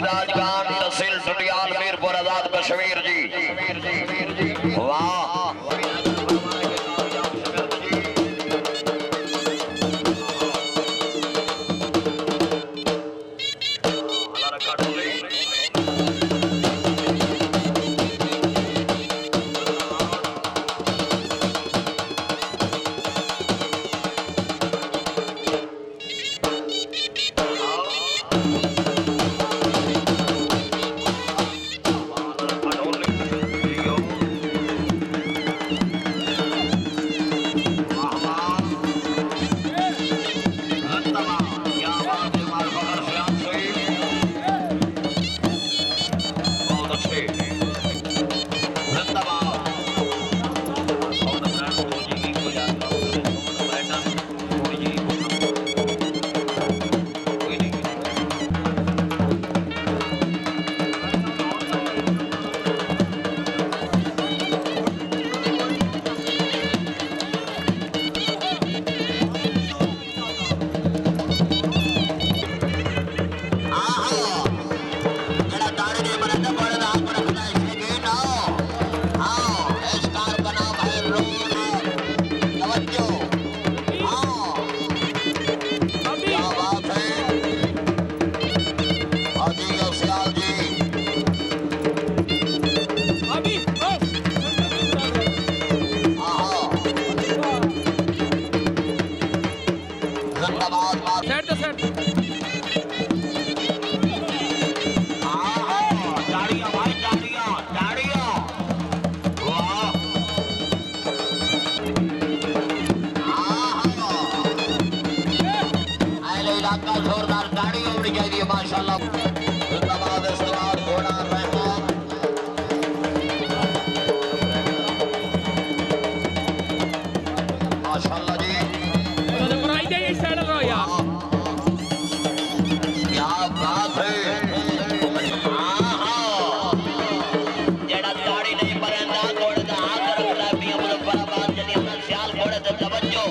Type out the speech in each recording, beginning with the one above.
राजगान तहसील टुटियाल मीरपुर आजाद कश्मीर जी। वाह जोरदार गाड़ी उड़ी चाहिए माशाल्लाह। जिंदाबाद इस्तेमाल घोड़ा रहमान माशाल्लाह जी। क्या बात है। जेड़ा गाड़ी नहीं परेंदा घोड़े दा हाथ रखदा पिया मुजफ्फराबाद जदी अपना सियाल घोड़े ते तवज्जो।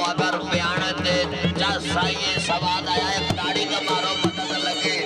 अगर बयान ये सवाल आया है गाड़ी का मारो मदद लगे।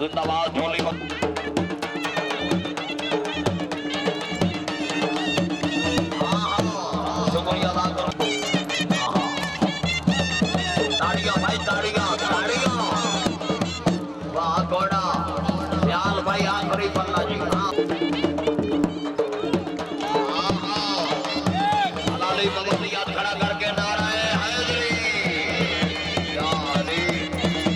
जिंदाबाद झोली शुक्रिया अदा करो। ताड़ियां भाई ताड़ियां ताड़ियां। वाह घोड़ा सियाल भाई आखिरी पल्ला जी। हलाली बगल याद खड़ा करके नारा है हैदरी या अली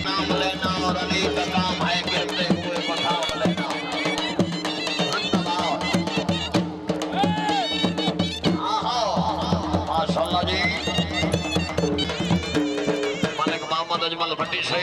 नाम लेना और अली का काम है गिरते हुए पठाव लेना। माशाल्लाह जी। मालिक मोहम्मद अजमल भट्टी से